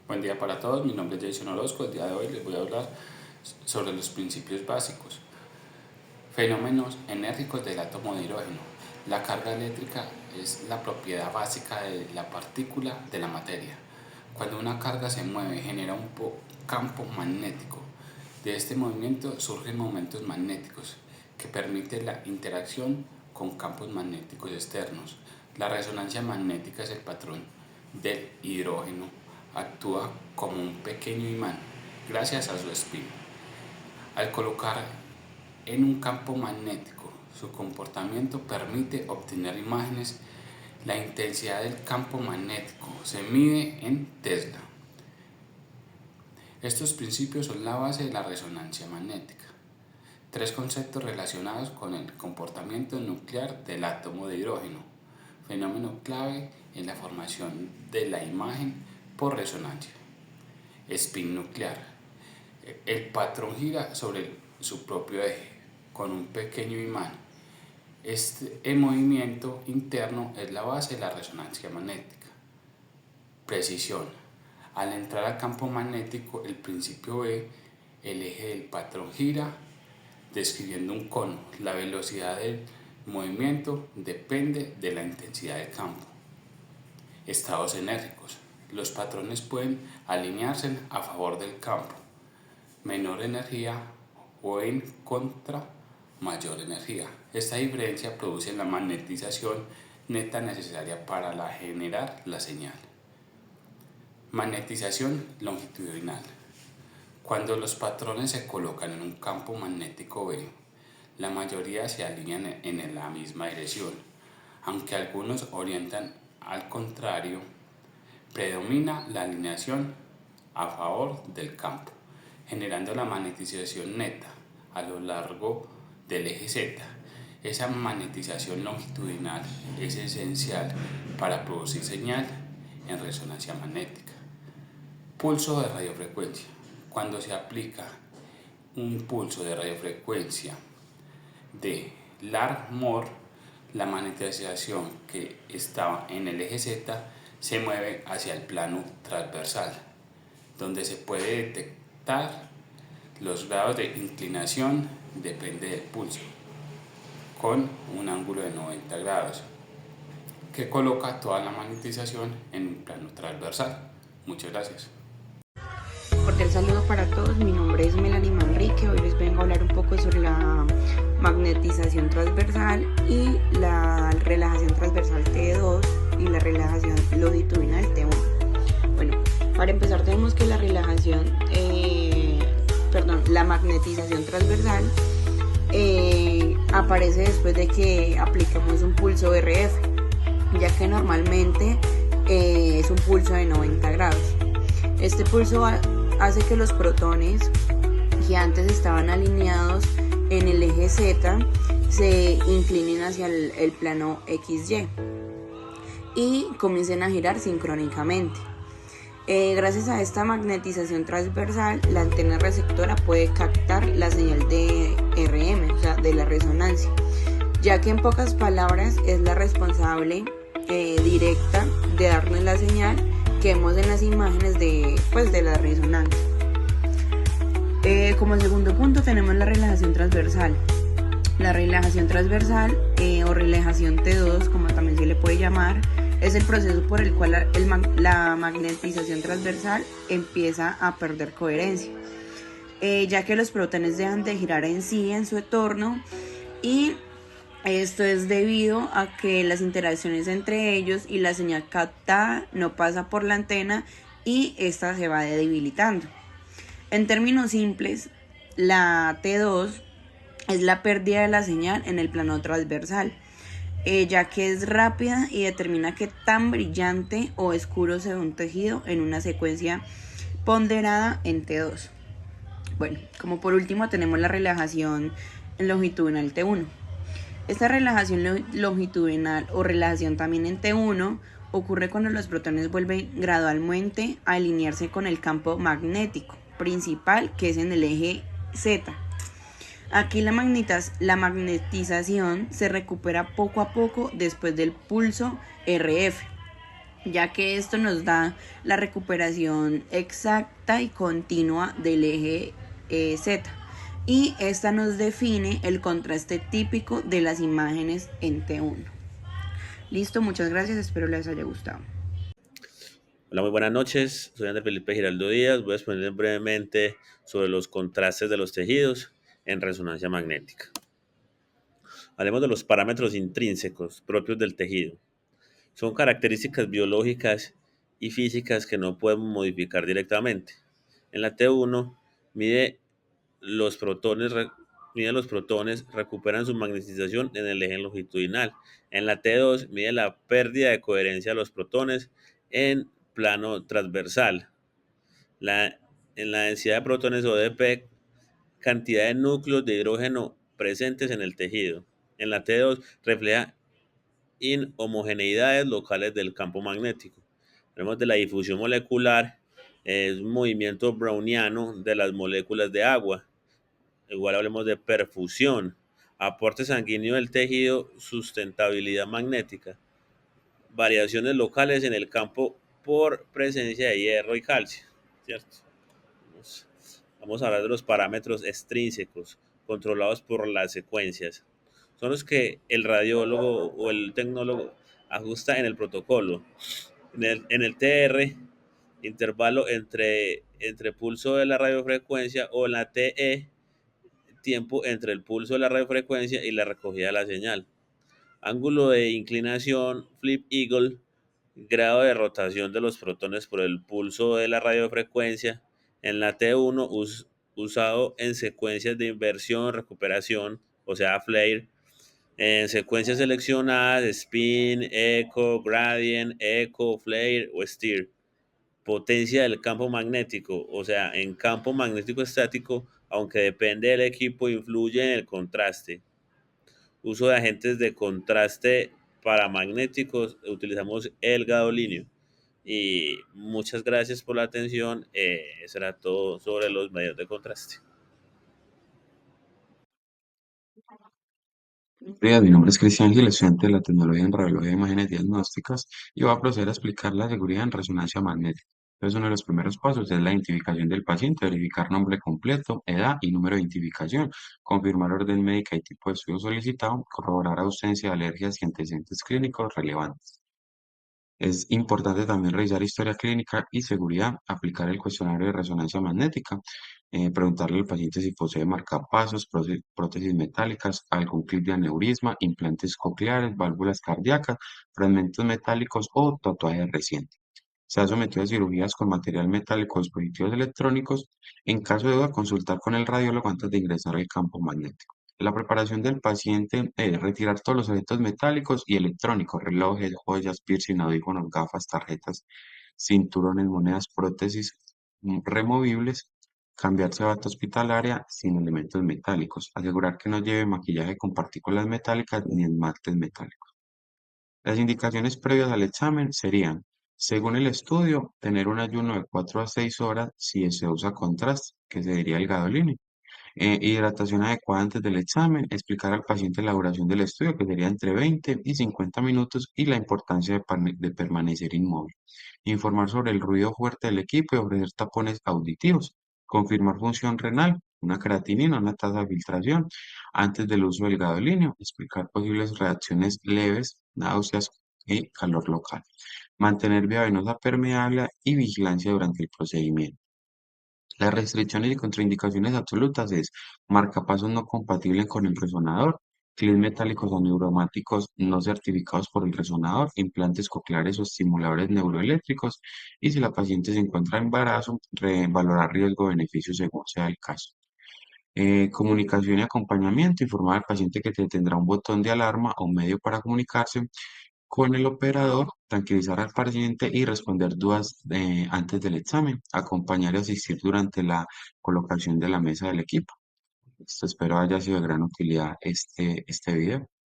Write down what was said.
Buen día para todos, mi nombre es Jason Orozco. El día de hoy les voy a hablar sobre los principios básicos. Fenómenos enérgicos del átomo de hidrógeno. La carga eléctrica es la propiedad básica de la partícula de la materia. Cuando una carga se mueve, genera un campo magnético. De este movimiento surgen momentos magnéticos que permiten la interacción con campos magnéticos externos. La resonancia magnética es el patrón del hidrógeno. Actúa como un pequeño imán gracias a su espín. Al colocar en un campo magnético, su comportamiento permite obtener imágenes. La intensidad del campo magnético se mide en Tesla. Estos principios son la base de la resonancia magnética. Tres conceptos relacionados con el comportamiento nuclear del átomo de hidrógeno. Fenómeno clave en la formación de la imagen por resonancia. Espín nuclear. El patrón gira sobre su propio eje con un pequeño imán. El movimiento interno es la base de la resonancia magnética. Precisión. Al entrar al campo magnético, el principio B, el eje del patrón gira describiendo un cono. La velocidad del movimiento depende de la intensidad del campo. Estados enérgicos. Los patrones pueden alinearse a favor del campo, menor energía, o en contra, mayor energía. Esta diferencia produce la magnetización neta necesaria para generar la señal. Magnetización longitudinal. Cuando los patrones se colocan en un campo magnético B, la mayoría se alinean en la misma dirección, aunque algunos orientan al contrario. Predomina la alineación a favor del campo, generando la magnetización neta a lo largo del eje Z. Esa magnetización longitudinal es esencial para producir señal en resonancia magnética. Pulso de radiofrecuencia. Cuando se aplica un pulso de radiofrecuencia de Larmor, la magnetización que estaba en el eje Z se mueve hacia el plano transversal, donde se puede detectar los grados de inclinación, depende del pulso, con un ángulo de 90 grados, que coloca toda la magnetización en un plano transversal. Muchas gracias. Cordial saludo para todos, mi nombre es Melanie Manrique. Hoy les vengo a hablar un poco sobre la magnetización transversal y la relajación transversal T2 y la relajación longitudinal T1. Bueno, para empezar tenemos que la magnetización transversal aparece después de que aplicamos un pulso RF, ya que normalmente es un pulso de 90 grados. Este pulso hace que los protones que antes estaban alineados en el eje Z se inclinen hacia el plano XY y comiencen a girar sincrónicamente. Gracias a esta magnetización transversal, la antena receptora puede captar la señal de RM, o sea, de la resonancia, ya que en pocas palabras es la responsable directa de darnos la señal que vemos en las imágenes de la resonancia. Como segundo punto tenemos la relajación transversal. La relajación transversal o relajación T2, como también se le puede llamar, es el proceso por el cual la magnetización transversal empieza a perder coherencia, ya que los protones dejan de girar en sí en su entorno, y esto es debido a que las interacciones entre ellos y la señal captada no pasa por la antena y esta se va debilitando. En términos simples, la T2 es la pérdida de la señal en el plano transversal, ya que es rápida y determina qué tan brillante o oscuro se ve un tejido en una secuencia ponderada en T2. Bueno, como por último tenemos la relajación longitudinal T1. Esta relajación longitudinal o relajación también en T1 ocurre cuando los protones vuelven gradualmente a alinearse con el campo magnético principal, que es en el eje Z. Aquí la magnetización se recupera poco a poco después del pulso RF. ya que esto nos da la recuperación exacta y continua del eje Z. Y esta nos define el contraste típico de las imágenes en T1. Listo, muchas gracias, espero les haya gustado. Hola, muy buenas noches. Soy Andrés Felipe Giraldo Díaz. Voy a exponer brevemente sobre los contrastes de los tejidos en resonancia magnética. Hablemos de los parámetros intrínsecos propios del tejido. Son características biológicas y físicas que no podemos modificar directamente. En la T1 mide los protones, los protones, recuperan su magnetización en el eje longitudinal. En la T2 mide la pérdida de coherencia de los protones en plano transversal. La, en la densidad de protones ODP, cantidad de núcleos de hidrógeno presentes en el tejido. En la T2 refleja inhomogeneidades locales del campo magnético. Hablamos de la difusión molecular, es un movimiento browniano de las moléculas de agua. Igual hablemos de perfusión, aporte sanguíneo del tejido, sustentabilidad magnética, variaciones locales en el campo por presencia de hierro y calcio, ¿cierto? Vamos a hablar de los parámetros extrínsecos controlados por las secuencias. Son los que el radiólogo o el tecnólogo ajusta en el protocolo. En el TR, intervalo entre pulso de la radiofrecuencia, o en la TE, tiempo entre el pulso de la radiofrecuencia y la recogida de la señal. Ángulo de inclinación, flip eagle, grado de rotación de los protones por el pulso de la radiofrecuencia. En la T1, usado en secuencias de inversión, recuperación, o sea, flare. En secuencias seleccionadas, spin, echo, gradient, echo, flare o steer. Potencia del campo magnético, o sea, en campo magnético estático, aunque depende del equipo, influye en el contraste. Uso de agentes de contraste paramagnéticos, utilizamos el gadolinio. Y muchas gracias por la atención. Eso era todo sobre los medios de contraste. Mi nombre es Cristian Gil, estudiante de la tecnología en radiología de imágenes diagnósticas y voy a proceder a explicar la seguridad en resonancia magnética. Entonces, uno de los primeros pasos es la identificación del paciente, verificar nombre completo, edad y número de identificación, confirmar orden médica y tipo de estudio solicitado, corroborar ausencia de alergias y antecedentes clínicos relevantes. Es importante también revisar historia clínica y seguridad, aplicar el cuestionario de resonancia magnética, preguntarle al paciente si posee marcapasos, prótesis metálicas, algún clip de aneurisma, implantes cocleares, válvulas cardíacas, fragmentos metálicos o tatuajes recientes. Se ha sometido a cirugías con material metálico o dispositivos electrónicos. En caso de duda, consultar con el radiólogo antes de ingresar al campo magnético. La preparación del paciente es retirar todos los objetos metálicos y electrónicos, relojes, joyas, piercing, audífonos, gafas, tarjetas, cinturones, monedas, prótesis removibles, cambiarse a bata hospitalaria sin elementos metálicos, asegurar que no lleve maquillaje con partículas metálicas ni esmaltes metálicos. Las indicaciones previas al examen serían, según el estudio, tener un ayuno de 4 a 6 horas si se usa contraste, que sería el gadolini. Hidratación adecuada antes del examen, explicar al paciente la duración del estudio, que sería entre 20 y 50 minutos, y la importancia de permanecer inmóvil. Informar sobre el ruido fuerte del equipo y ofrecer tapones auditivos. Confirmar función renal, una creatinina, una tasa de filtración antes del uso del gadolinio. Explicar posibles reacciones leves, náuseas y calor local. Mantener vía venosa permeable y vigilancia durante el procedimiento. Las restricciones y contraindicaciones absolutas es marcapasos no compatibles con el resonador, clips metálicos o neuromáticos no certificados por el resonador, implantes cocleares o estimuladores neuroeléctricos, y si la paciente se encuentra en embarazo, valorar riesgo-beneficio según sea el caso. Comunicación y acompañamiento, informar al paciente que tendrá un botón de alarma o un medio para comunicarse con el operador, tranquilizar al paciente y responder dudas antes del examen, acompañar y asistir durante la colocación de la mesa del equipo. Esto espero haya sido de gran utilidad este video.